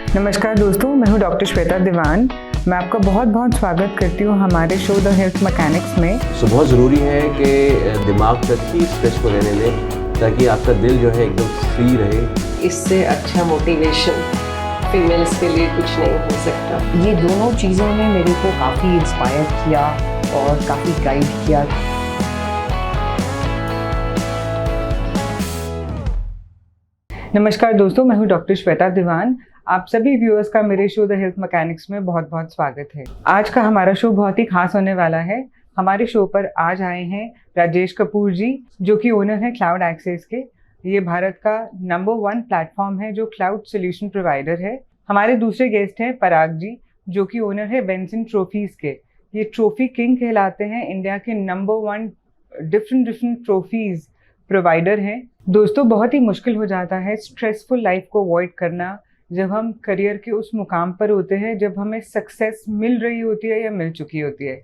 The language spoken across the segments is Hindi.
नमस्कार दोस्तों, मैं हूं डॉक्टर श्वेता दीवान। मैं आपका बहुत बहुत स्वागत करती हूं हमारे शो द हेल्थ मैकेनिक्स में। तो बहुत ज़रूरी है कि दिमाग तक ही स्ट्रेस को रहने दें ताकि आपका दिल जो है एकदम फ्री रहे। इससे अच्छा मोटिवेशन फीमेल्स के लिए कुछ नहीं हो सकता। ये दोनों चीज़ों ने मेरे को काफ़ी इंस्पायर किया और काफ़ी गाइड किया। नमस्कार दोस्तों, मैं हूं डॉक्टर श्वेता दीवान। आप सभी व्यूअर्स का मेरे शो द हेल्थ मैकेनिक्स में बहुत बहुत स्वागत है। आज का हमारा शो बहुत ही खास होने वाला है। हमारे शो पर आज आए हैं राजेश कपूर जी, जो कि ओनर है क्लाउड एक्सेस के। ये भारत का नंबर 1 प्लेटफॉर्म है जो क्लाउड सोल्यूशन प्रोवाइडर है। हमारे दूसरे गेस्ट हैं पराग जी, जो कि ओनर है बेंसन ट्रॉफीज के। ये ट्रॉफी किंग कहलाते हैं, इंडिया के नंबर 1 डिफरेंट ट्रॉफीज प्रोवाइडर हैं। दोस्तों, बहुत ही मुश्किल हो जाता है स्ट्रेसफुल लाइफ को अवॉइड करना जब हम करियर के उस मुकाम पर होते हैं जब हमें सक्सेस मिल रही होती है या मिल चुकी होती है।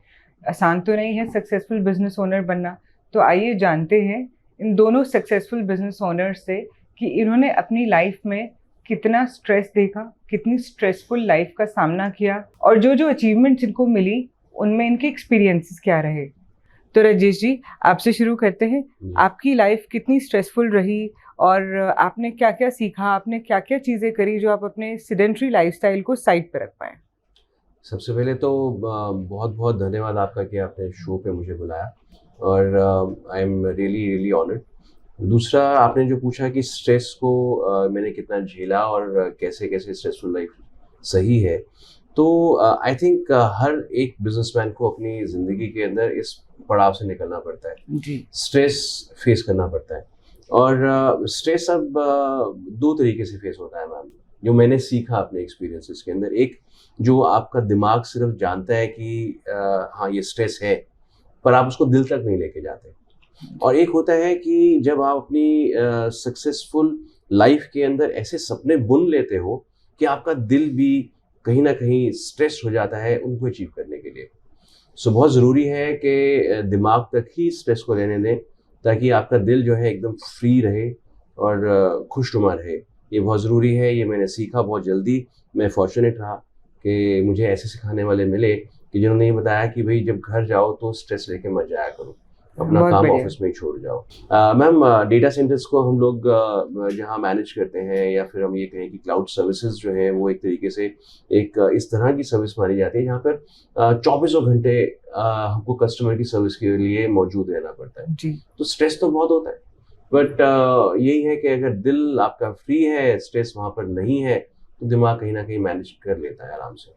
आसान तो नहीं है सक्सेसफुल बिजनेस ओनर बनना। तो आइए जानते हैं इन दोनों सक्सेसफुल बिजनेस ओनर्स से कि इन्होंने अपनी लाइफ में कितना स्ट्रेस देखा, कितनी स्ट्रेसफुल लाइफ का सामना किया और जो अचीवमेंट्स इनको मिली उनमें इनके एक्सपीरियंसेस क्या रहे। तो राजेश जी, आपसे शुरू करते हैं। आपकी लाइफ कितनी स्ट्रेसफुल रही और आपने क्या क्या सीखा, आपने क्या क्या चीज़ें करी जो आप अपने सेडेंट्री लाइफस्टाइल को साइड पर रख पाए। सबसे पहले तो बहुत बहुत धन्यवाद आपका कि आपने शो पे मुझे बुलाया और आई एम रियली ऑनर्ड। दूसरा, आपने जो पूछा कि स्ट्रेस को मैंने कितना झेला और कैसे कैसे स्ट्रेसफुल लाइफ सही है, तो आई थिंक हर एक बिजनेसमैन को अपनी ज़िंदगी के अंदर इस पड़ाव से निकलना पड़ता है जी। स्ट्रेस फेस करना पड़ता है और स्ट्रेस अब 2 तरीके से फेस होता है मैम, जो मैंने सीखा अपने एक्सपीरियंसेस के अंदर। एक, जो आपका दिमाग सिर्फ जानता है कि हाँ ये स्ट्रेस है, पर आप उसको दिल तक नहीं लेके जाते। और एक होता है कि जब आप अपनी सक्सेसफुल लाइफ के अंदर ऐसे सपने बुन लेते हो कि आपका दिल भी कहीं ना कहीं स्ट्रेस हो जाता है उनको अचीव करने के लिए। सो बहुत ज़रूरी है कि दिमाग तक ही स्ट्रेस को रहने दें ताकि आपका दिल जो है एकदम फ्री रहे और खुशनुमा रहे। ये बहुत ज़रूरी है, ये मैंने सीखा बहुत जल्दी। मैं फॉर्चुनेट रहा कि मुझे ऐसे सिखाने वाले मिले कि जिन्होंने ये बताया कि भाई जब घर जाओ तो स्ट्रेस लेके मत जाया करो, अपना काम ऑफिस में ही छोड़ जाओ। मैम, डेटा सेंटर्स को हम लोग जहाँ मैनेज करते हैं या फिर हम ये कहें कि क्लाउड सर्विसेज जो है वो एक तरीके से एक इस तरह की सर्विस मानी जाती है जहाँ पर 24 घंटे हमको कस्टमर की सर्विस के लिए मौजूद रहना पड़ता है जी। तो स्ट्रेस तो बहुत होता है, बट यही है कि अगर दिल आपका फ्री है, स्ट्रेस वहाँ पर नहीं है, तो दिमाग कहीं ना कहीं मैनेज कर लेता है आराम से।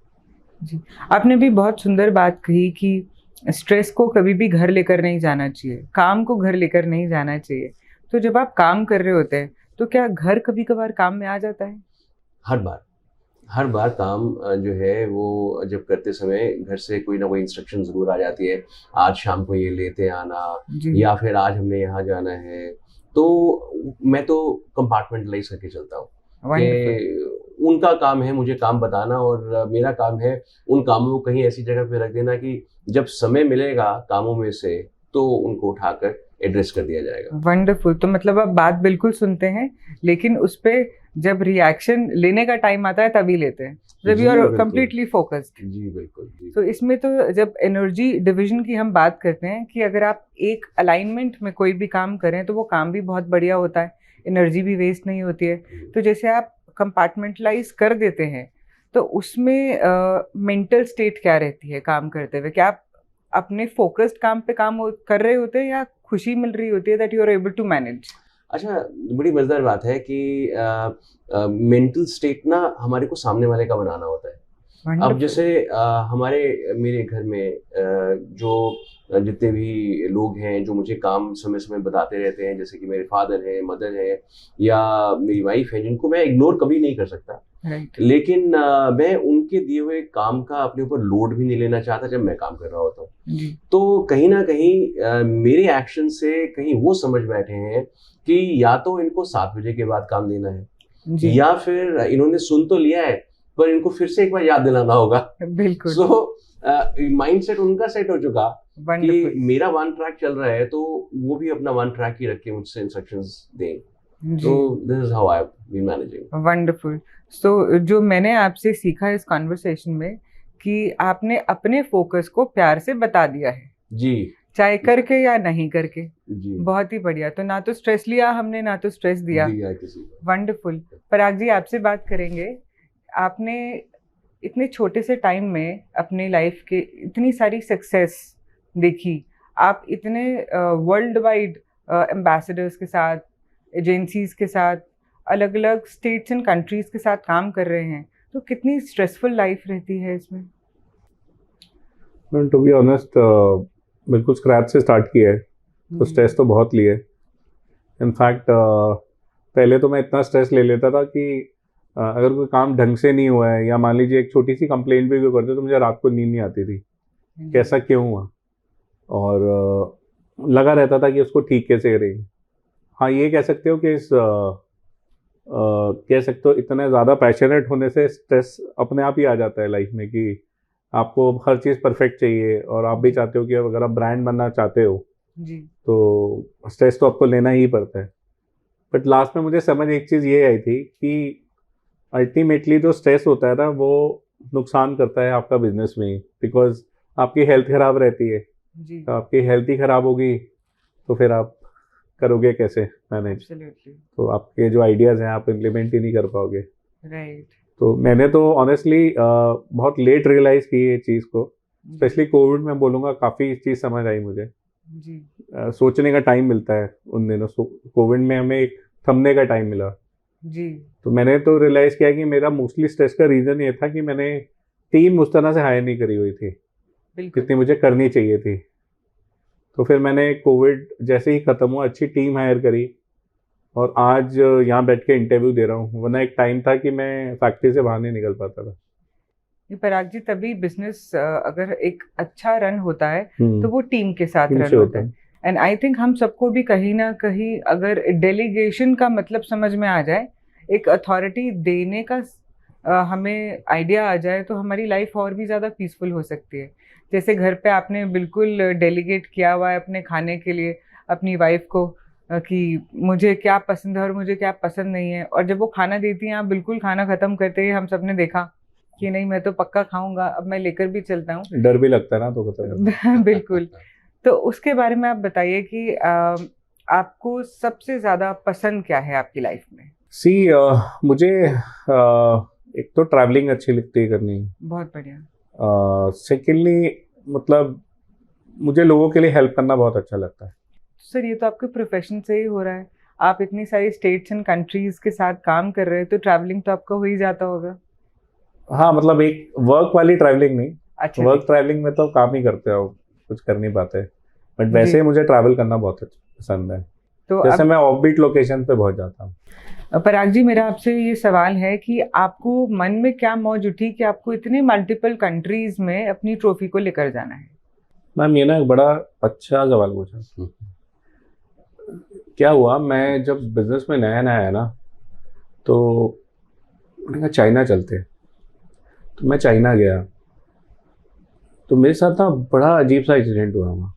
जी, आपने भी बहुत सुंदर बात कही कि स्ट्रेस को कभी भी घर लेकर नहीं जाना चाहिए, काम को घर लेकर नहीं जाना चाहिए। तो जब आप काम कर रहे होते हैं तो क्या घर कभी कभार काम में आ जाता है? हर बार काम जो है वो जब करते समय घर से कोई ना कोई इंस्ट्रक्शन ज़रूर आ जाती है। आज शाम को ये लेते आना या फिर आज हमने यहाँ जाना है। तो मैं तो कंपार्टमेंटलाइज करके चलता हूँ कि उनका काम है मुझे काम बताना और मेरा काम है उन कामों को कहीं ऐसी जगह पे रख देना कि जब समय मिलेगा कामों में से तो उनको उठाकर एड्रेस कर दिया जाएगा। वंडरफुल। तो मतलब आप बात बिल्कुल सुनते हैं, लेकिन उस पे जब रिएक्शन लेने का टाइम आता है तभी लेते हैं, जब यू आर कंप्लीटली फोकस्ड। जी बिल्कुल। तो इसमें तो जब एनर्जी डिवीजन की हम बात करते हैं कि अगर आप एक अलाइनमेंट में कोई भी काम करें तो वो काम भी बहुत बढ़िया होता है, एनर्जी भी वेस्ट नहीं होती है। तो जैसे आप कंपार्टमेंटलाइज कर देते हैं तो उसमें मेंटल स्टेट क्या रहती है काम करते हुए? क्या आप अपने फोकस्ड काम पे काम कर रहे होते हैं या खुशी मिल रही होती है that you are able to manage? अच्छा, बड़ी मजेदार बात है कि मेंटल स्टेट ना हमारे को सामने वाले का बनाना होता है। अब जैसे मेरे घर में जो जितने भी लोग हैं जो मुझे काम समय समय बताते रहते हैं, जैसे कि मेरे फादर हैं, मदर है या मेरी वाइफ है, जिनको मैं इग्नोर कभी नहीं कर सकता। लेकिन मैं उनके दिए हुए काम का अपने ऊपर लोड भी नहीं लेना चाहता जब मैं काम कर रहा होता हूँ। तो कहीं ना कहीं मेरे एक्शन से कहीं वो समझ बैठे हैं कि या तो इनको 7 बजे के बाद काम देना है या फिर इन्होंने सुन तो लिया है पर इनको फिर से एक बार याद दिलाना होगा। बिल्कुल। सो माइंडसेट उनका सेट हो चुका कि मेरा 1 ट्रैक चल रहा है तो वो भी अपना 1 ट्रैक ही रख के मुझसे इंस्ट्रक्शंस दें। तो this is how I be managing. Wonderful. So जो मैंने आपसे सीखा इस कॉन्वर्सेशन में कि आपने अपने फोकस को प्यार से बता दिया है, जी चाहे करके या नहीं करके। जी बहुत ही बढ़िया। तो ना तो स्ट्रेस लिया हमने, ना तो स्ट्रेस दिया। किसी को। वंडरफुल। पराग जी, आपसे बात करेंगे। आपने इतने छोटे से टाइम में अपनी लाइफ के इतनी सारी सक्सेस देखी। आप इतने वर्ल्ड वाइड एम्बेसडर्स के साथ, एजेंसीज के साथ, अलग अलग स्टेट्स एंड कंट्रीज के साथ काम कर रहे हैं, तो कितनी स्ट्रेसफुल लाइफ रहती है इसमें? टू बी ऑनेस्ट बिल्कुल स्क्रैच से स्टार्ट किया है, तो स्ट्रेस तो बहुत लिए। इनफैक्ट पहले तो मैं इतना स्ट्रेस ले लेता था कि अगर कोई काम ढंग से नहीं हुआ है, या मान लीजिए एक छोटी सी कंप्लेंट भी कोई करते तो मुझे रात को नींद नहीं आती थी, कैसा क्यों हुआ, और लगा रहता था कि उसको ठीक कैसे करेंगे। हाँ, ये कह सकते हो कि कह सकते हो इतना ज़्यादा पैशनेट होने से स्ट्रेस अपने आप ही आ जाता है लाइफ में, कि आपको हर चीज़ परफेक्ट चाहिए, और आप भी चाहते हो कि अगर आप ब्रांड बनना चाहते हो जी। तो स्ट्रेस तो आपको लेना ही पड़ता है। बट लास्ट में मुझे समझ एक चीज़ ये आई थी कि अल्टीमेटली जो स्ट्रेस होता है ना, वो नुकसान करता है आपका बिजनेस में ही, बिकॉज आपकी हेल्थ ख़राब रहती है। जी। तो आपकी हेल्थ ही ख़राब होगी तो फिर आप करोगे कैसे मैनेज? एब्सोल्युटली। तो आपके जो आइडियाज़ हैं आप इम्प्लीमेंट ही नहीं कर पाओगे। राइट। तो मैंने तो ऑनेस्टली बहुत लेट रियलाइज़ की ये चीज़ को, स्पेशली कोविड में बोलूँगा, काफ़ी चीज़ समझ आई मुझे। जी। सोचने का टाइम मिलता है उन दिनों। कोविड में हमें एक थमने का टाइम मिला। जी। तो मैंने तो रियलाइज़ किया कि मेरा मोस्टली स्ट्रेस का रीज़न ये था कि मैंने टीम उस तरह से हायर नहीं करी हुई थी बिल्कुल। जितनी मुझे करनी चाहिए थी। तो फिर मैंने कोविड जैसे ही ख़त्म हुआ अच्छी टीम हायर करी, और आज यहाँ बैठ के इंटरव्यू दे रहा हूँ, वरना एक टाइम था कि मैं फैक्ट्री से बाहर नहीं निकल पाता था। ये पराग जी, तभी बिजनेस अगर एक अच्छा रन होता है तो वो टीम के साथ टीम रन से होता है। एंड आई थिंक हम सबको भी कहीं ना कहीं अगर डेलीगेशन का मतलब समझ में आ जाए, एक अथॉरिटी देने का हमें आइडिया आ जाए, तो हमारी लाइफ और भी ज़्यादा पीसफुल हो सकती है। जैसे घर पे आपने बिल्कुल डेलीगेट किया हुआ है अपने खाने के लिए अपनी वाइफ को, कि मुझे क्या पसंद है और मुझे क्या पसंद नहीं है, और जब वो खाना देती हैं आप बिल्कुल खाना ख़त्म करते ही हम सब ने देखा कि नहीं, मैं तो पक्का खाऊंगा, अब मैं लेकर भी चलता हूँ। डर भी लगता है ना, तो खत्म। बिल्कुल। तो उसके बारे में आप बताइए कि आपको सबसे ज़्यादा पसंद क्या है आपकी लाइफ में? मुझे एक तो ट्रैवलिंग अच्छी लगती है करनी। बहुत बढ़िया। सेकेंडली मतलब मुझे लोगों के लिए हेल्प करना बहुत अच्छा लगता है। सर, ये तो आपके प्रोफेशन से ही हो रहा है। आप इतनी सारी स्टेट्स एंड कंट्रीज के साथ काम कर रहे हैं, तो ट्रैवलिंग तो आपका हो ही जाता होगा। हाँ, मतलब एक वर्क वाली ट्रैवलिंग नहीं। अच्छा। वर्क ट्रैवलिंग में तो काम ही करते हो, कुछ कर नहीं पाते। बट वैसे जी। मुझे ट्रैवल करना बहुत पसंद है। तो जैसे अब मैं ऑफबीट लोकेशन पे बहुत जाता हूँ। पराग जी, मेरा आपसे ये सवाल है कि आपको मन में क्या मौज उठी कि आपको इतने मल्टीपल कंट्रीज में अपनी ट्रॉफी को लेकर जाना है? मैम, ये ना एक बड़ा अच्छा सवाल पूछा। क्या हुआ, मैं जब बिजनेस में नया नया आया ना, तो मैंने कहा चाइना चलते हैं। तो मैं चाइना गया, तो मेरे साथ ना बड़ा अजीब सा इंसिडेंट हुआ वहाँ।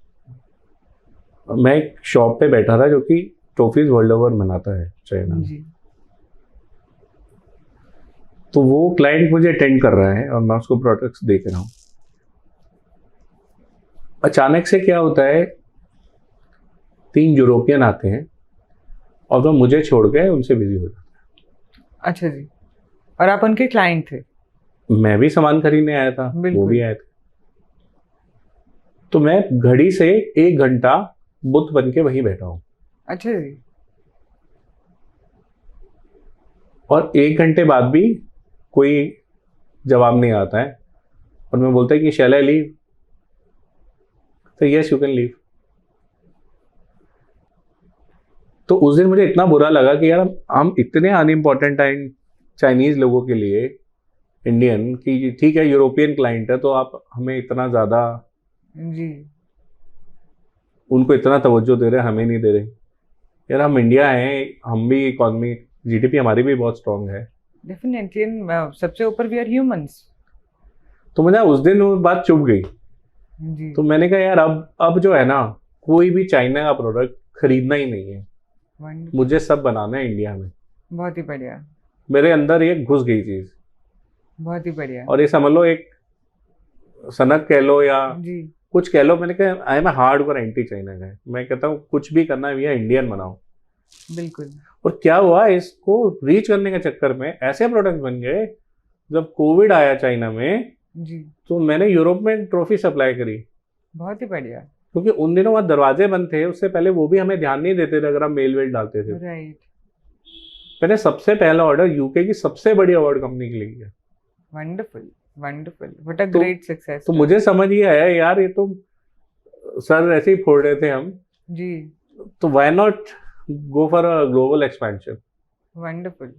मैं एक शॉप पे बैठा था जो कि ट्रॉफीज वर्ल्ड ओवर बनाता है चाइना में। जी। तो वो क्लाइंट मुझे अटेंड कर रहा है और मैं उसको प्रोडक्ट्स देख रहा हूँ। अचानक से क्या होता है, 3 यूरोपियन आते हैं और वो मुझे छोड़ के उनसे बिजी हो जाते अच्छा जी। और आप उनके क्लाइंट थे? हैं। मैं भी सामान खरीदने आया था, वो बिल्कुल। भी आए थे। तो मैं घड़ी से 1 घंटा बुत बन के वहीं बैठा हूँ, अच्छा जी। और 1 घंटे बाद भी कोई जवाब नहीं आता है। और मैं बोलता है कि शैल आई लीव? तो यस, यू कैन लीव। तो उस दिन मुझे इतना बुरा लगा कि यार हम इतने अनइम्पॉर्टेंट हैं चाइनीज लोगों के लिए, इंडियन, कि ठीक है यूरोपियन क्लाइंट है तो आप हमें इतना ज़्यादा, जी। उनको इतना तवज्जो दे रहे हैं, हमें नहीं दे रहे। यार हम इंडिया हैं, हम भी इकॉनमी, जीडीपी हमारी भी बहुत स्ट्रांग है। डेफिनेटली। सबसे ऊपर वी आर ह्यूमंस। तो मुझे उस दिन वो बात चुभ गई। जी। तो मैंने कहा यार अब जो है ना, कोई भी चाइना का प्रोडक्ट खरीदना ही नहीं है। Wonderful. मुझे सब बनाना है इंडिया में। बहुत ही बढ़िया, मेरे अंदर ये घुस गई चीज, बहुत ही बढ़िया और ये समझ लो एक सनक कह लो या जी। कुछ कह लो, मैंने कहा I am a hardcore anti China guy. मैं कहता हूँ कुछ भी करना है भैया इंडियन बनाओ। बिल्कुल। और क्या हुआ, इसको रीच करने के चक्कर में ऐसे प्रोडक्ट बन गए, जब कोविड आया चाइना में जी, तो मैंने यूरोप में ट्रॉफी सप्लाई करी, बहुत ही बढ़िया। क्योंकि उन दिनों वहाँ दरवाजे बंद थे। उससे पहले वो भी हमें ध्यान नहीं देते थे अगर हम मेल वेल डालते थे। राइट। मैंने सबसे पहला ऑर्डर यूके की सबसे बड़ी अवार्ड कंपनी के लिए किया। वंडरफुल, वंडरफुल, व्हाट अ तो- ग्रेट सक्सेस। तो मुझे समझ ये आया यार, ये तो सर ऐसे ही फोड़ रहे थे हम, जी, तो why not go for a global expansion. Wonderful.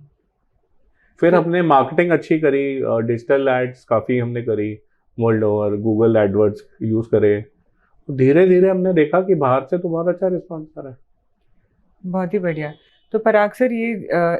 फिर हमने मार्केटिंग अच्छी करी, डिजिटल एड्स काफ़ी हमने करी, world over Google AdWords use करे। धीरे धीरे हमने देखा कि बाहर से तो बहुत अच्छा रिस्पॉन्स आ रहा है। बहुत ही बढ़िया। तो पराग सर, ये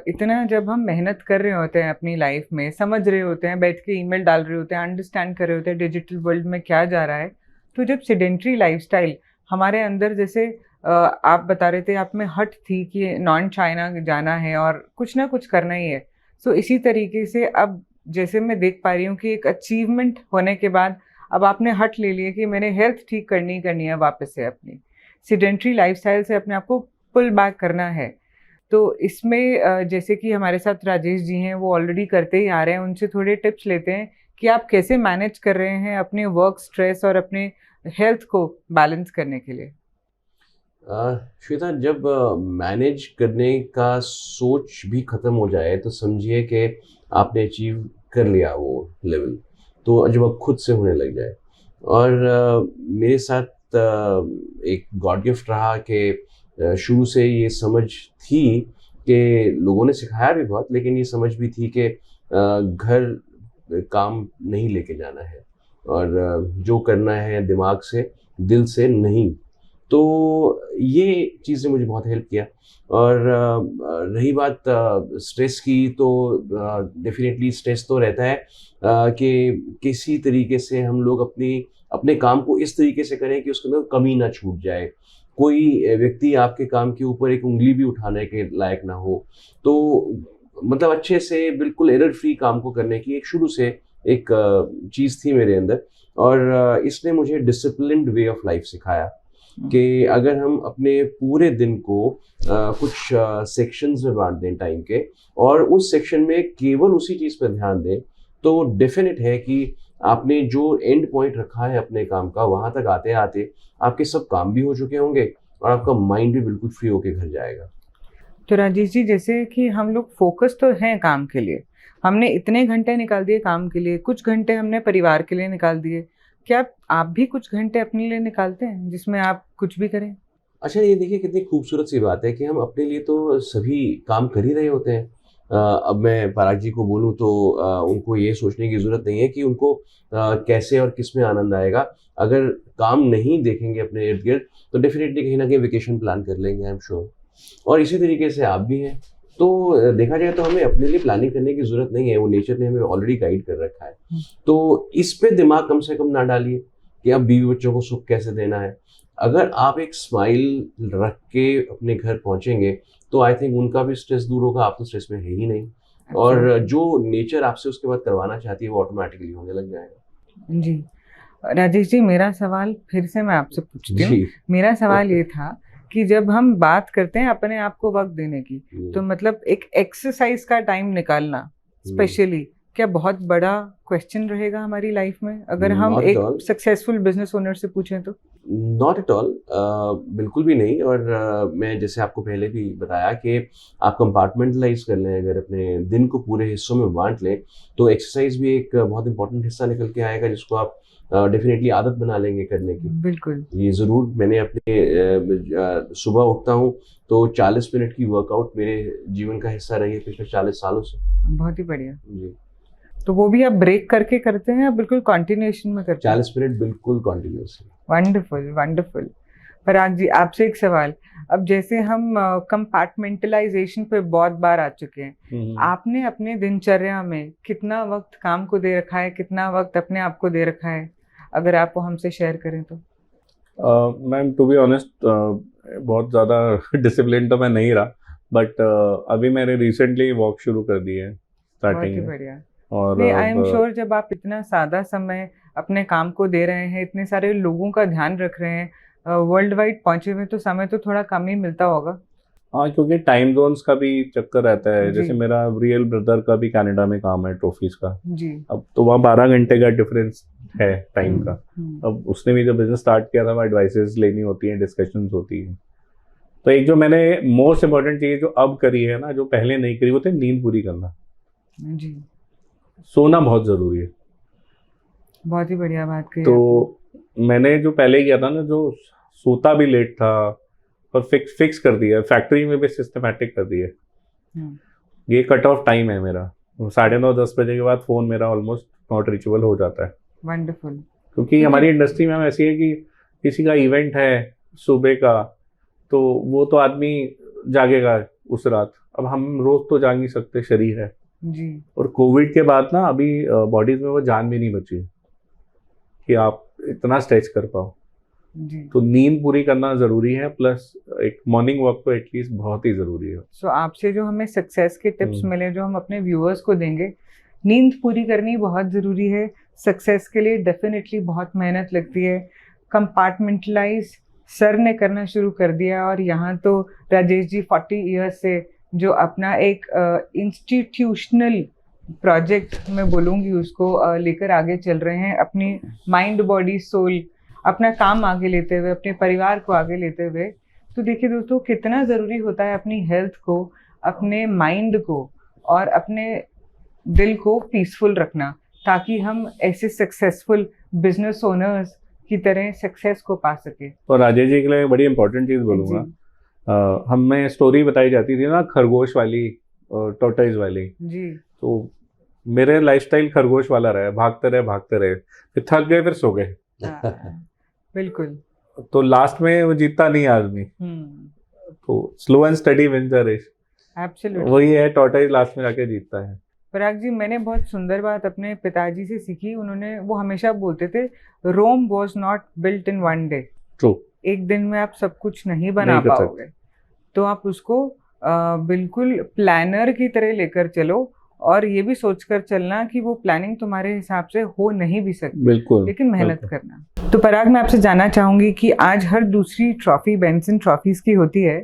इतना जब हम मेहनत कर रहे होते हैं अपनी लाइफ में, समझ रहे होते हैं, बैठ के ईमेल डाल रहे होते हैं, अंडरस्टैंड कर रहे होते हैं डिजिटल वर्ल्ड में क्या जा रहा है, तो जब सेडेंट्री लाइफस्टाइल हमारे अंदर, जैसे आप बता रहे थे, आप में हट थी कि नॉन चाइना जाना है और कुछ ना कुछ करना ही है, सो इसी तरीके से अब जैसे मैं देख पा रही हूँ कि एक अचीवमेंट होने के बाद अब आपने हट ले लिया कि मैंने हेल्थ ठीक करनी है वापस से, अपनी सेडेंट्री लाइफस्टाइल से अपने आप को पुल बैक करना है। तो इसमें जैसे कि हमारे साथ राजेश जी हैं, वो ऑलरेडी करते ही आ रहे हैं, उनसे थोड़े टिप्स लेते हैं कि आप कैसे मैनेज कर रहे हैं अपने वर्क स्ट्रेस और अपने हेल्थ को बैलेंस करने के लिए। श्वेता, जब मैनेज करने का सोच भी ख़त्म हो जाए तो समझिए कि आपने अचीव कर लिया वो लेवल, तो जब अब खुद से होने लग जाए। और मेरे साथ एक गॉड गिफ्ट रहा कि शुरू से ये समझ थी कि लोगों ने सिखाया भी बहुत, लेकिन ये समझ भी थी कि घर काम नहीं लेके जाना है, और जो करना है दिमाग से, दिल से नहीं। तो ये चीज़ ने मुझे बहुत हेल्प किया। और रही बात स्ट्रेस की, तो डेफिनेटली स्ट्रेस तो रहता है कि किसी तरीके से हम लोग अपने काम को इस तरीके से करें कि उसके अंदर कमी ना छूट जाए, कोई व्यक्ति आपके काम के ऊपर एक उंगली भी उठाने के लायक ना हो। तो मतलब अच्छे से बिल्कुल एरर फ्री काम को करने की एक शुरू से एक चीज़ थी मेरे अंदर, और इसने मुझे डिसिप्लिन्ड वे ऑफ लाइफ सिखाया कि अगर हम अपने पूरे दिन को कुछ सेक्शंस में बांट दें टाइम के, और उस सेक्शन में केवल उसी चीज़ पर ध्यान दें, तो डेफिनेट है कि आपने जो एंड पॉइंट रखा है अपने काम का, वहाँ तक आते आते आपके सब काम भी हो चुके होंगे और आपका माइंड भी बिल्कुल फ्री होके घर जाएगा। तो राजेश जी, जैसे कि हम लोग फोकस तो हैं काम के लिए, हमने इतने घंटे निकाल दिए काम के लिए, कुछ घंटे हमने परिवार के लिए निकाल दिए, क्या आप भी कुछ घंटे अपने लिए निकालते हैं जिसमें आप कुछ भी करें? अच्छा, ये देखिए कितनी खूबसूरत सी बात है कि हम अपने लिए तो सभी काम कर ही रहे होते हैं। अब मैं पराग जी को बोलूँ तो उनको ये सोचने की ज़रूरत नहीं है कि उनको कैसे और किस में आनंद आएगा। अगर काम नहीं देखेंगे अपने इर्द गिर्द, तो डेफिनेटली कहीं ना कहीं वेकेशन प्लान कर लेंगे, आई एम श्योर। और इसी तरीके से आप भी हैं। तो देखा जाए तो हमें अपने लिए प्लानिंग करने की ज़रूरत नहीं है, वो नेचर ने हमें ऑलरेडी गाइड कर रखा है। तो इस पे दिमाग कम से कम ना डालिए कि अब बीवी बच्चों को सुख कैसे देना है। अगर आप एक स्माइल रख के अपने घर पहुंचेंगे, तो आई थिंक उनका भी स्ट्रेस दूर होगा, आप तो स्ट्रेस में है ही नहीं, और जो नेचर आपसे उसके बाद करवाना चाहती है वो ऑटोमेटिकली होने लग जाएगा। जी राजेश जी, मेरा सवाल फिर से मैं आपसे पूछती हूँ। मेरा सवाल ये था कि जब हम बात करते हैं अपने आप को वक्त देने की, तो मतलब एक एक्सरसाइज का टाइम निकालना स्पेशली क्या बहुत बड़ा क्वेश्चन रहेगा हमारी लाइफ में, अगर हम Not एक at all. Successful business owner से पूछें तो? नॉट एट ऑल, बिल्कुल भी नहीं। और मैं जैसे आपको पहले भी बताया कि आप कंपार्टमेंटलाइज कर लें, अगर अपने दिन को पूरे हिस्सों में बांट लें, तो एक्सरसाइज भी एक बहुत इंपॉर्टेंट हिस्सा निकल के आएगा, जिसको आप डेफिनेटली आदत बना लेंगे करने की। बिल्कुल, ये ज़रूर, मैंने अपने सुबह उठता हूँ तो 40 मिनट की वर्कआउट मेरे जीवन का हिस्सा रही है पिछले 40 सालों से। बहुत ही बढ़िया। जी, तो वो भी आप ब्रेक करके करते हैं या बिल्कुल कंटिन्यूएशन में करते हैं? 40 मिनट बिल्कुल continuous. Wonderful, wonderful. Parag ji, आपसे एक सवाल। अब जैसे हम कंपार्टमेंटलाइजेशन पे बहुत बार आ चुके हैं, आपने अपने दिनचर्या में कितना वक्त काम को दे रखा है, कितना वक्त अपने आप को दे रखा है, अगर आप वो हमसे शेयर करें तो? मैम टू बी ऑनेस्ट बहुत ज़्यादा डिसिप्लिन तो मैं नहीं रहा, बट अभी मैंने रिसेंटली वॉक शुरू कर दी है बहुत स्टार्टिंग ही में। बढ़िया। और नहीं, आई एम अब, श्योर जब आप इतना सादा समय अपने काम को दे रहे हैं, इतने सारे लोगों का ध्यान रख रहे हैं, वर्ल्ड वाइड पहुंचे हुए, तो समय तो थोड़ा कम ही मिलता होगा। हाँ क्योंकि टाइम जोन्स का भी चक्कर रहता है। जी। जैसे मेरा रियल ब्रदर का भी कनाडा में काम है ट्रॉफीज का, जी। अब तो वहाँ 12 घंटे का डिफरेंस है टाइम का। हम्म। अब उसने भी जब बिजनेस स्टार्ट किया था, वहाँ एडवाइसेस लेनी होती हैं, डिस्कशंस होती हैं। तो एक जो मैंने मोस्ट इम्पोर्टेंट चीज़ जो अब करी है ना, जो पहले नहीं करी, वो थे नींद पूरी करना। जी, सोना बहुत ज़रूरी है। बहुत ही बढ़िया बात कही तो मैंने जो पहले किया था ना, जो सोता भी लेट था और फिक्स कर दिया, फैक्ट्री में भी सिस्टमेटिक कर दिया। हम्म। ये कट ऑफ टाइम है मेरा, 9:30-10 बजे के बाद फ़ोन मेरा ऑलमोस्ट नॉट रीचेबल हो जाता है। वंडरफुल। क्योंकि हमारी इंडस्ट्री में हम ऐसी है कि किसी का इवेंट है सुबह का, तो वो तो आदमी जागेगा उस रात। अब हम रोज तो जाग नहीं सकते, शरीर है। जी। और कोविड के बाद ना अभी बॉडीज में वो जान भी नहीं बची कि आप इतना स्ट्रेच कर पाओ। जी। तो नींद पूरी करना ज़रूरी है, प्लस एक मॉर्निंग वॉक तो एटलीस्ट बहुत ही ज़रूरी है। सो आपसे जो हमें सक्सेस के टिप्स हम्म। मिले, जो हम अपने व्यूअर्स को देंगे, नींद पूरी करनी बहुत ज़रूरी है। सक्सेस के लिए डेफिनेटली बहुत मेहनत लगती है। कंपार्टमेंटलाइज सर ने करना शुरू कर दिया, और यहाँ तो राजेश जी 40 ईयर्स से जो अपना एक इंस्टीट्यूशनल प्रोजेक्ट मैं बोलूँगी उसको लेकर आगे चल रहे हैं, अपनी माइंड बॉडी सोल, अपना काम आगे लेते हुए, अपने परिवार को आगे लेते हुए। तो देखिए दोस्तों, कितना ज़रूरी होता है अपनी हेल्थ को, अपने माइंड को और अपने दिल को पीसफुल रखना, ताकि हम ऐसे सक्सेसफुल बिजनेस ओनर्स की तरह सक्सेस को पा सके। और राजेश जी के लिए बड़ी इंपॉर्टेंट चीज़ बोलूँगा, हमें स्टोरी बताई जाती थी ना खरगोश वाली, टोर्टोइज वाली। जी। तो मेरे लाइफस्टाइल खरगोश वाला रहा है, भागते रहे, फिर थक गए, फिर सो गए। बिल्कुल। तो लास्ट में वो जीतता नहीं आदमी। तो slow and steady wins the race. Absolutely. वही है, टॉर्टोइज लास्ट में जाके जीतता है। पराग जी, मैंने बहुत सुंदर बात अपने पिताजी से सीखी। उन्होंने, वो हमेशा बोलते थे, Rome was not built in one day. True. एक दिन में आप सब कुछ नहीं बना नहीं कर पाओगे, तो आप उसको बिल्कुल प्लानर की तरह लेकर चलो, और ये भी सोचकर चलना कि वो प्लानिंग तुम्हारे हिसाब से हो नहीं भी सकती, बिल्कुल, लेकिन मेहनत बिल्कुल। करना। तो पराग, मैं आपसे जानना चाहूँगी कि आज हर दूसरी ट्रॉफी बेंसन ट्रॉफीज की होती है,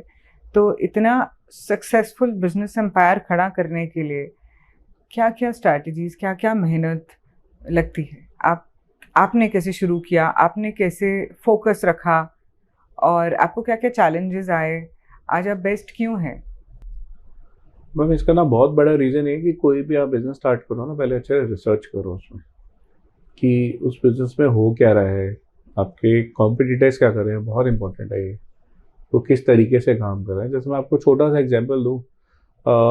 तो इतना सक्सेसफुल बिजनेस एम्पायर खड़ा करने के लिए क्या क्या स्ट्रैटेजीज, क्या क्या मेहनत लगती है? आपने कैसे शुरू किया, आपने कैसे फोकस रखा, और आपको क्या क्या चैलेंजेस आए? आज आप बेस्ट क्यों हैं? मैम इसका ना बहुत बड़ा रीज़न है कि कोई भी आप बिजनेस स्टार्ट करो ना, पहले अच्छे रिसर्च करो उसमें कि उस बिजनेस में हो क्या रहा है, आपके कॉम्पिटिटर्स क्या कर रहे हैं, बहुत इंपॉर्टेंट है ये। तो किस तरीके से काम कर रहे हैं। जैसे मैं आपको छोटा सा एग्जांपल दूँ,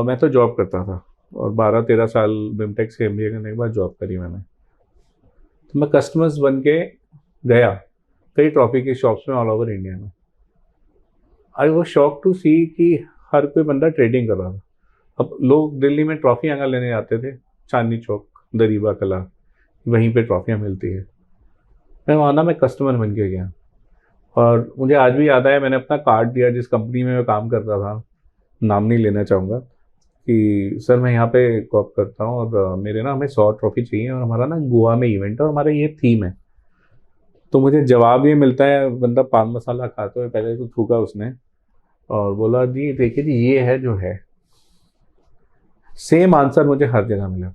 मैं तो जॉब करता था और 12-13 साल बिमटेक से MBA करने के बाद जॉब करी मैंने। तो मैं कस्टमर्स बन के गया कई ट्रॉफी की शॉप्स में ऑल ओवर इंडिया में। आई वॉज शॉक टू सी कि हर कोई बंदा ट्रेडिंग कर रहा था। अब लोग दिल्ली में ट्रॉफियाँ लेने जाते थे, चांदनी चौक, दरीबा कला, वहीं पे ट्रॉफियाँ मिलती है। मैं वहाँ ना, मैं कस्टमर बन के गया, और मुझे आज भी याद है, मैंने अपना कार्ड दिया जिस कंपनी में मैं काम करता था, नाम नहीं लेना चाहूँगा, कि सर मैं यहाँ पे कॉप करता हूँ और मेरे ना, हमें 100 ट्रॉफी चाहिए और हमारा ना गोवा में इवेंट है और हमारा ये थीम है। तो मुझे जवाब ये मिलता है, बंदा पान मसाला खाते हुए पहले तो थूका उसने और बोला, जी देखिए जी, ये है जो है। सेम आंसर मुझे हर जगह मिला।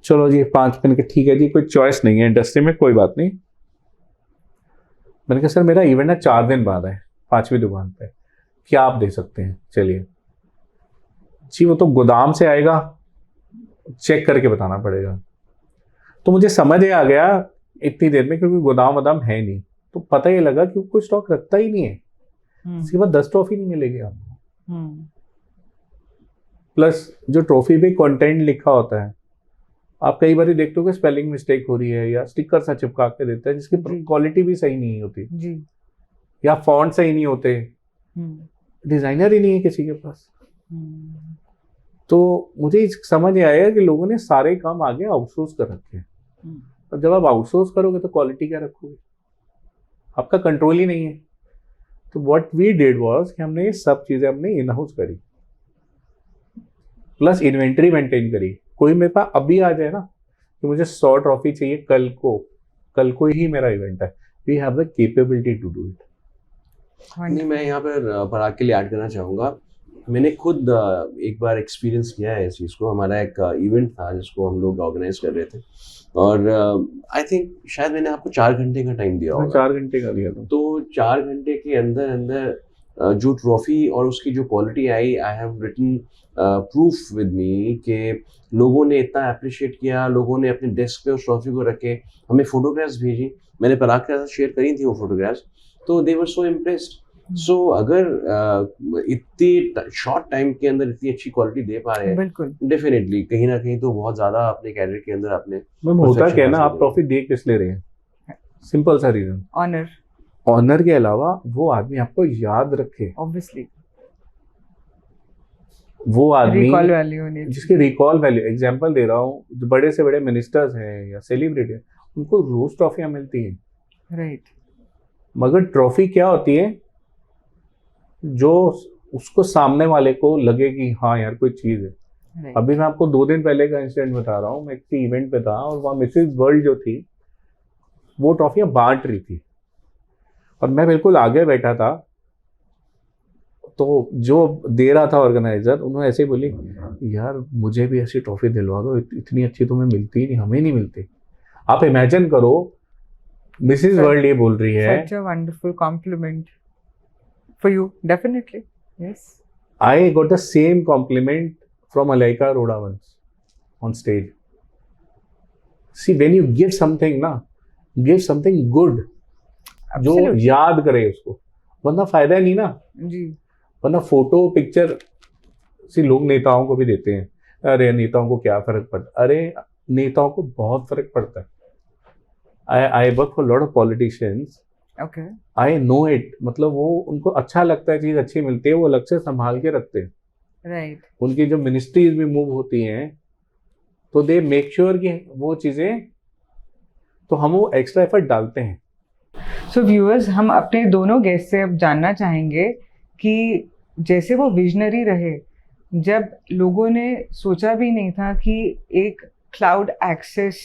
चलो जी 5 मिनट के, ठीक है जी, कोई चॉइस नहीं है इंडस्ट्री में, कोई बात नहीं। मैंने कहा सर मेरा इवेंट है 4 दिन बाद है, 5वीं दुकान पे, क्या आप दे सकते हैं? चलिए जी, वो तो गोदाम से आएगा, चेक करके बताना पड़ेगा। तो मुझे समझ आ गया इतनी देर में, क्योंकि गोदाम वदाम है नहीं, तो पता ही लगा कि कोई स्टॉक रखता ही नहीं है। इसके बाद 10 ट्रॉफी नहीं मिलेगी आपको। प्लस जो ट्रॉफी पे कंटेंट लिखा होता है, आप कई बार देखते हो कि स्पेलिंग मिस्टेक हो रही है, या स्टिकर सा चिपका के देता है जिसकी क्वालिटी भी सही नहीं होती जी, या फॉन्ट सही नहीं होते, डिजाइनर ही नहीं है किसी के पास। तो मुझे समझ आया कि लोगों ने सारे काम आगे आउटसोर्स कर रखे हैं। और जब आप आउटसोर्स करोगे तो क्वालिटी क्या रखोगे? आपका कंट्रोल ही नहीं है। तो व्हाट वी डिड वाज कि हमने ये सब चीज़ें अपने इन हाउस करी, प्लस इन्वेंट्री मेंटेन करी। कोई मेरे पास अभी आ जाए ना कि मुझे 100 ट्रॉफी चाहिए कल को ही मेरा इवेंट है, we have the capability to do it. नहीं, मैं यहाँ पर पराग के लिए ऐड करना चाहूँगा। मैंने खुद एक बार एक्सपीरियंस किया है इस चीज़ को। हमारा एक इवेंट था जिसको हम लोग ऑर्गेनाइज कर रहे थे, और आई थिंक शायद मैंने आपको 4 घंटे का टाइम दिया होगा। 4 घंटे का दिया था। तो 4 घंटे के अंदर अंदर जो ट्रॉफी और उसकी जो क्वालिटी आई, I have written proof with me कि लोगों ने इतना अप्रिशिएट किया, लोगों ने अपने डेस्क पे उस ट्रॉफी को रखे, हमें फोटोग्राफ्स भेजी, मैंने पराग के साथ शेयर करी थी वो फोटोग्राफ्स, तो दे वर सो इम्प्रेस्ड। सो अगर इतनी शॉर्ट टाइम के अंदर इतनी अच्छी क्वालिटी दे पा रहे हैं, बिल्कुल डेफिनेटली कहीं ना कहीं तो बहुत ज्यादा अपने कैरियर के अंदर आपने मैम होता perfection क्या है ना, हासिल आप करी। ट्रॉफी दे किस ले रहे हैं? सिंपल सा रीजन, ऑनर, ऑनर के अलावा वो आदमी आपको याद रखे, ऑब्वियसली वो आदमी रिकॉल वैल्यू होनी चाहिए। जिसके रिकॉल वैल्यू। एग्जांपल दे रहा हूँ, जो बड़े से बड़े मिनिस्टर्स हैं या सेलिब्रिटी हैं, उनको रोज ट्रॉफियां मिलती हैं, राइट, मगर ट्रॉफी क्या होती है जो उसको सामने वाले को लगे कि हाँ यार कोई चीज है। राइट, अभी मैं आपको 2 दिन पहले का इंसिडेंट बता रहा हूँ। मैं किसी इवेंट पे था और वहाँ मिसेज वर्ल्ड जो थी वो ट्रॉफियां बांट रही थी, और मैं बिल्कुल आगे बैठा था। तो जो दे रहा था ऑर्गेनाइजर, उन्होंने ऐसे ही बोली, यार मुझे भी ऐसी ट्रॉफी दिलवा दो, इतनी अच्छी तुम्हें मिलती ही नहीं, हमें नहीं मिलती। आप इमेजिन करो, मिसेज वर्ल्ड ये बोल रही है। such a wonderful compliment for you, definitely, yes. I got the same compliment from Alaika Arora once on stage. See, when you give something ना, give something good, जो Absolutely. याद करे उसको, वरना फायदा ही नहीं ना। जी, वरना फोटो पिक्चर सी लोग नेताओं को भी देते हैं, अरे नेताओं को क्या फर्क पड़ता, अरे नेताओं को बहुत फर्क पड़ता है। I work for lot of politicians, okay, I know it. मतलब वो उनको अच्छा लगता है, चीज़ अच्छी मिलती है, वो अलग से संभाल के रखते हैं। right. उनकी जो मिनिस्ट्रीज भी मूव होती हैं तो दे मेक श्योर कि वो चीज़ें, तो हम वो एक्स्ट्रा एफर्ट डालते हैं। So viewers, हम अपने दोनों गेस्ट से अब जानना चाहेंगे कि जैसे वो विजनरी रहे, जब लोगों ने सोचा भी नहीं था कि एक क्लाउड एक्सेस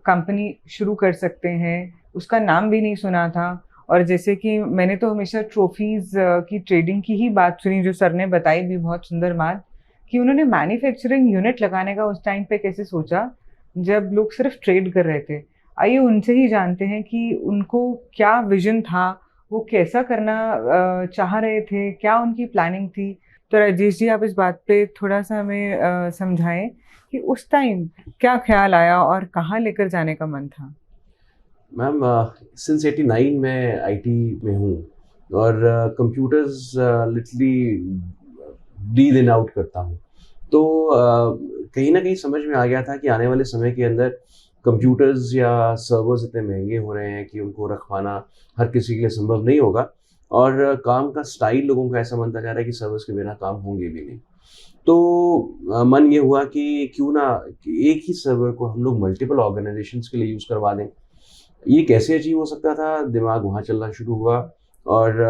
कंपनी शुरू कर सकते हैं, उसका नाम भी नहीं सुना था। और जैसे कि मैंने तो हमेशा ट्रॉफीज़ की ट्रेडिंग की ही बात सुनी, जो सर ने बताई भी बहुत सुंदर बात, कि उन्होंने मैन्युफैक्चरिंग यूनिट लगाने का उस टाइम पे कैसे सोचा जब लोग सिर्फ ट्रेड कर रहे थे। आइए उनसे ही जानते हैं कि उनको क्या विजन था, वो कैसा करना चाह रहे थे, क्या उनकी प्लानिंग थी। तो राजेश जी, आप इस बात पे थोड़ा सा हमें समझाएं कि उस टाइम क्या ख्याल आया और कहाँ लेकर जाने का मन था। मैम, सिंस 89 मैं आईटी में हूँ, और computers literally deal in out करता हूँ। तो कहीं ना कहीं समझ में आ गया था कि आने वाले समय के अंदर कंप्यूटर्स या सर्वर्स इतने महंगे हो रहे हैं कि उनको रख पाना हर किसी के लिए संभव नहीं होगा, और काम का स्टाइल लोगों का ऐसा बनता जा रहा है कि सर्वर्स के बिना काम होंगे भी नहीं। तो मन ये हुआ कि क्यों ना एक ही सर्वर को हम लोग मल्टीपल ऑर्गेनाइजेशंस के लिए यूज़ करवा दें। ये कैसे अचीव हो सकता था, दिमाग वहाँ चलना शुरू हुआ, और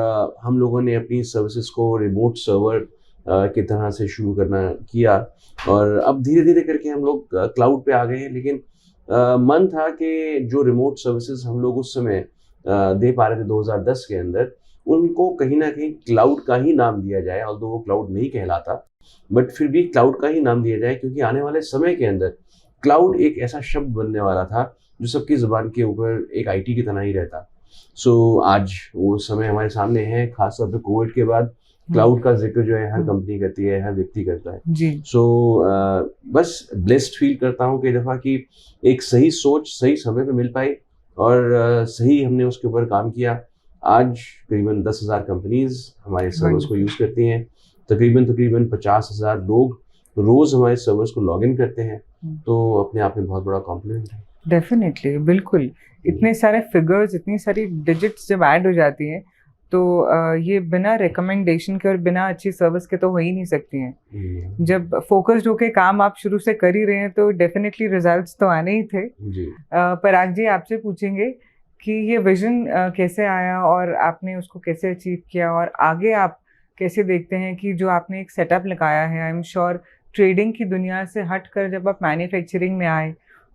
हम लोगों ने अपनी सर्विसेज को रिमोट सर्वर की तरह से शुरू करना किया, और अब धीरे धीरे करके हम लोग क्लाउड पे आ गए हैं। लेकिन मन था कि जो रिमोट सर्विसेज हम लोग उस समय दे पा रहे थे 2010 के अंदर, उनको कहीं ना कहीं क्लाउड का ही नाम दिया जाए। ऑल्दो वो क्लाउड नहीं कहलाता, बट फिर भी क्लाउड का ही नाम दिया जाए, क्योंकि आने वाले समय के अंदर क्लाउड एक ऐसा शब्द बनने वाला था जो सबकी ज़ुबान के ऊपर एक आईटी की तरह ही रहता। सो आज वो समय हमारे सामने है, खासतौर पे कोविड के बाद क्लाउड का जिक्र जो है हर कंपनी करती है, हर व्यक्ति करता है। जी, सो बस ब्लेस्ड फील करता हूँ कई दफ़ा कि एक सही सोच सही समय पे मिल पाई, और सही हमने उसके ऊपर काम किया। आज करीबन 10,000 कंपनीज हमारे सर्वर्स को यूज़ करती हैं, तकरीबन 50,000 लोग रोज़ हमारे सर्वर्स को लॉग इन करते हैं। तो अपने आप में बहुत बड़ा कॉम्प्लीमेंट है। डेफिनेटली, बिल्कुल। इतने सारे फिगर्स, इतनी सारी डिजिट्स जब ऐड हो जाती हैं तो ये बिना रिकमेंडेशन के और बिना अच्छी सर्विस के तो हो ही नहीं सकती हैं। जब फोकस्ड होके काम आप शुरू से कर ही रहे हैं तो डेफिनेटली रिजल्ट्स तो आने ही थे। जी। पराग जी, आपसे पूछेंगे कि ये विजन कैसे आया और आपने उसको कैसे अचीव किया, और आगे आप कैसे देखते हैं कि जो आपने एक सेटअप लगाया है, आई एम श्योर ट्रेडिंग की दुनिया से हट कर जब आप मैन्युफैक्चरिंग में आए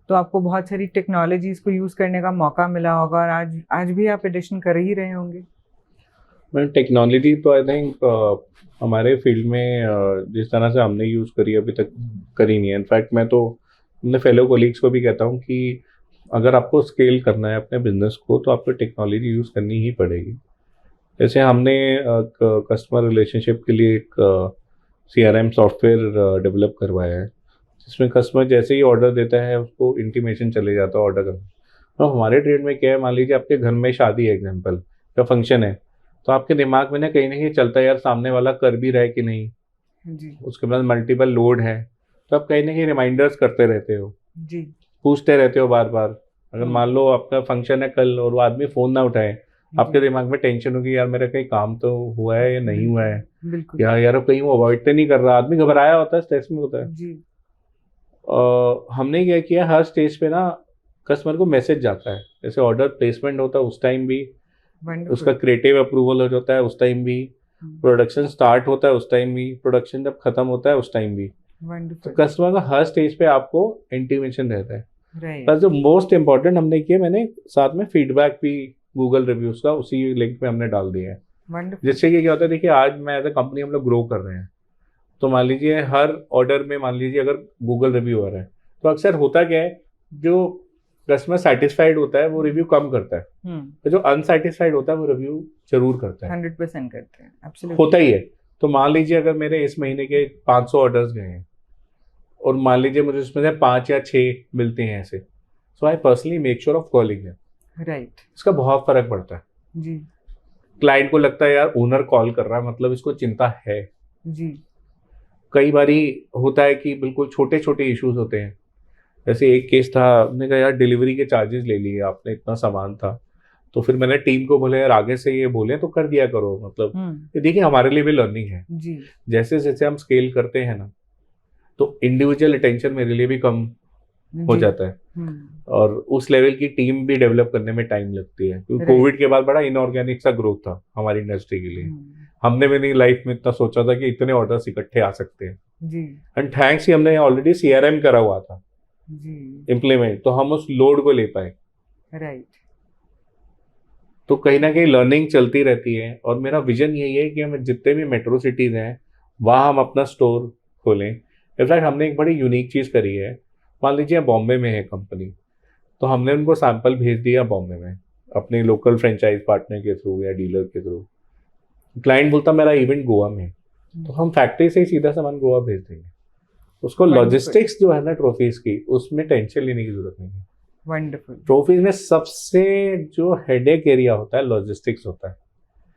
तो आपको बहुत सारी टेक्नोलॉजीज़ को यूज़ करने का मौका मिला होगा, और आज भी आप एडिशन कर ही रहे होंगे। मैं टेक्नोलॉजी तो आई थिंक हमारे फील्ड में जिस तरह से हमने यूज़ करी अभी तक करी नहीं है। इनफैक्ट मैं तो अपने फेलो कोलीग्स को भी कहता हूँ कि अगर आपको स्केल करना है अपने बिजनेस को तो आपको टेक्नोलॉजी यूज़ करनी ही पड़ेगी। जैसे हमने कस्टमर रिलेशनशिप के लिए एक CRM सॉफ्टवेयर डेवलप करवाया है, जिसमें कस्टमर जैसे ही ऑर्डर देता है उसको इंटीमेशन चले जाता है ऑर्डर करना। तो हमारे ट्रेड में क्या है, मान लीजिए आपके घर में शादी है एग्जाम्पल या फंक्शन है, तो आपके दिमाग में ना कहीं चलता है यार सामने वाला कर भी रहा है कि नहीं जी उसके पास मल्टीपल लोड है, तो आप कहीं ना कहीं रिमाइंडर्स करते रहते हो, जी पूछते रहते हो बार बार। अगर मान लो आपका फंक्शन है कल और वो आदमी फ़ोन ना उठाए, आपके दिमाग में टेंशन होगी यार मेरा कहीं काम तो हुआ है या नहीं हुआ है, बिल्कुल यार कहीं वो अवॉइड तो नहीं कर रहा। आदमी घबराया होता है, स्ट्रेस में होता है। जी हमने क्या किया, हर स्टेज पे ना कस्टमर को मैसेज जाता है। जैसे ऑर्डर प्लेसमेंट होता है उस टाइम भी, उसका क्रिएटिव अप्रूवल हो जाता है उस टाइम भी, प्रोडक्शन स्टार्ट होता है उस टाइम भी, प्रोडक्शन जब खत्म होता है उस टाइम भी। तो कस्टमर का हर स्टेज पे आपको इंटीमेशन रहता है। पर जो मोस्ट इम्पोर्टेंट हमने किया, मैंने साथ में फीडबैक भी गूगल रिव्यूज का उसी लिंक पे हमने डाल दिया है, जिससे कि क्या होता है, देखिए आज मैं एज अ कंपनी हम लोग ग्रो कर रहे हैं, तो मान लीजिए हर ऑर्डर में मान लीजिए अगर गूगल रिव्यू आ रहा है, तो अक्सर होता क्या है, जो कस्टमर सेटिस्फाइड होता है वो रिव्यू कम करता है, तो जो अनसेटिस्फाइड होता है वो रिव्यू जरूर करता है। 100% करते हैं, एब्सोल्युटली होता ही है। तो मान लीजिए अगर मेरे इस महीने के 500 ऑर्डर्स गए हैं और मान लीजिए मुझे उसमें से 5 या 6 मिलते हैं ऐसे, so I personally make sure of calling them. Right इसका बहुत फर्क पड़ता है। जी क्लाइंट को लगता है यार ओनर कॉल कर रहा है, मतलब इसको चिंता है। जी कई बारी होता है कि बिल्कुल छोटे छोटे इश्यूज होते हैं। जैसे एक केस था, हमने कहा यार डिलीवरी के चार्जेस ले लिए आपने, इतना सामान था, तो फिर मैंने टीम को बोला यार आगे से ये बोले तो कर दिया करो, मतलब ये देखिए हमारे लिए भी लर्निंग है। जी जैसे जैसे हम स्केल करते हैं ना, तो इंडिविजुअल अटेंशन मेरे लिए भी कम हो जाता है, और उस लेवल की टीम भी डेवलप करने में टाइम लगती है, क्योंकि कोविड के बाद बड़ा इनऑर्गेनिक सा ग्रोथ था हमारी इंडस्ट्री के लिए। हमने मेरी लाइफ में इतना सोचा था कि इतने ऑर्डर्स इकट्ठे आ सकते हैं, जी एंड थैंक्स कि हमने ऑलरेडी CRM करा हुआ था जी इम्प्लीमेंट, तो हम उस लोड को ले पाए। राइट तो कहीं ना कहीं लर्निंग चलती रहती है, और मेरा विजन यही है कि हम जितने भी मेट्रो सिटीज़ हैं वहाँ हम अपना स्टोर खोलें। इनफैक्ट हमने एक बड़ी यूनिक चीज़ करी है, मान लीजिए बॉम्बे में है कंपनी, तो हमने उनको सैंपल भेज दिया बॉम्बे में अपने लोकल फ्रेंचाइज पार्टनर के थ्रू या डीलर के थ्रू। क्लाइंट बोलता मेरा इवेंट गोवा में, तो हम फैक्ट्री से ही सीधा सामान गोवा भेज देंगे। उसको लॉजिस्टिक्स जो है ना ट्रॉफीज की, उसमें टेंशन लेने की जरूरत नहीं है। वंडरफुल। ट्रॉफीज में सबसे जो हेडेक एरिया होता है लॉजिस्टिक्स होता है,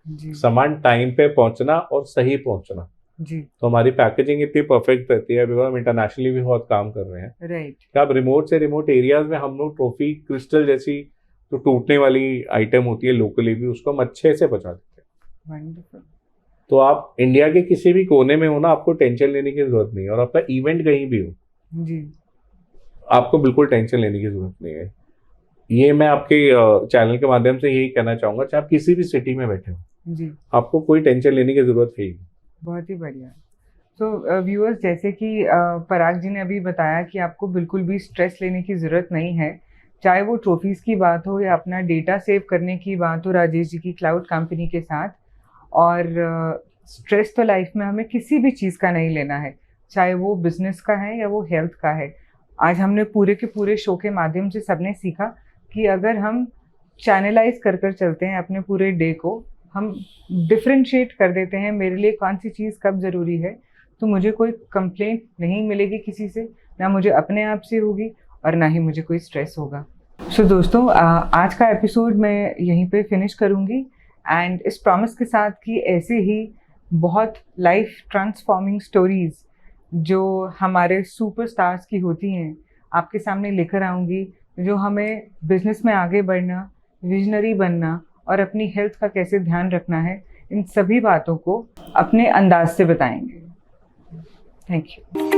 जी सामान टाइम पे पहुंचना और सही पहुंचना। जी तो हमारी पैकेजिंग इतनी परफेक्ट रहती है, बिकॉज हम इंटरनेशनली भी बहुत काम कर रहे हैं। राइट कि आप रिमोट से रिमोट एरियाज में हम लोग ट्रॉफी क्रिस्टल जैसी जो टूटने वाली आइटम होती है लोकली भी, उसको हम अच्छे से पहुंचा देते हैं। वंडरफुल। तो आप इंडिया के किसी भी कोने में हो ना, आपको टेंशन लेने की जरूरत नहीं है, और आपका इवेंट कहीं भी हो जी आपको बिल्कुल टेंशन लेने की जरूरत नहीं है। ये मैं आपके चैनल के माध्यम से यही कहना चाहूंगा, चाहे आप किसी भी सिटी में बैठे हो, जी आपको कोई टेंशन लेने की जरूरत है ही। बहुत ही बढ़िया। तो व्यूअर्स, जैसे कि पराग जी ने अभी बताया कि आपको बिल्कुल भी स्ट्रेस लेने की ज़रूरत नहीं है, चाहे वो ट्रॉफीज़ की बात हो या अपना डेटा सेव करने की बात हो राजेश जी की क्लाउड कंपनी के साथ। और स्ट्रेस तो लाइफ में हमें किसी भी चीज़ का नहीं लेना है, चाहे वो बिजनेस का है या वो हेल्थ का है। आज हमने पूरे के पूरे शो के माध्यम से सबने सीखा कि अगर हम चैनलाइज कर कर चलते हैं अपने पूरे डे को, हम डिफ्रेंशिएट कर देते हैं मेरे लिए कौन सी चीज़ कब ज़रूरी है, तो मुझे कोई कंप्लेंट नहीं मिलेगी किसी से, ना मुझे अपने आप से होगी और ना ही मुझे कोई स्ट्रेस होगा। सो दोस्तों, आज का एपिसोड मैं यहीं पे फिनिश करूँगी, एंड इस प्रॉमिस के साथ कि ऐसे ही बहुत लाइफ ट्रांसफॉर्मिंग स्टोरीज़ जो हमारे सुपरस्टार्स की होती हैं आपके सामने लेकर आऊँगी, जो हमें बिजनेस में आगे बढ़ना, विजनरी बनना और अपनी हेल्थ का कैसे ध्यान रखना है, इन सभी बातों को अपने अंदाज से बताएंगे। Thank you.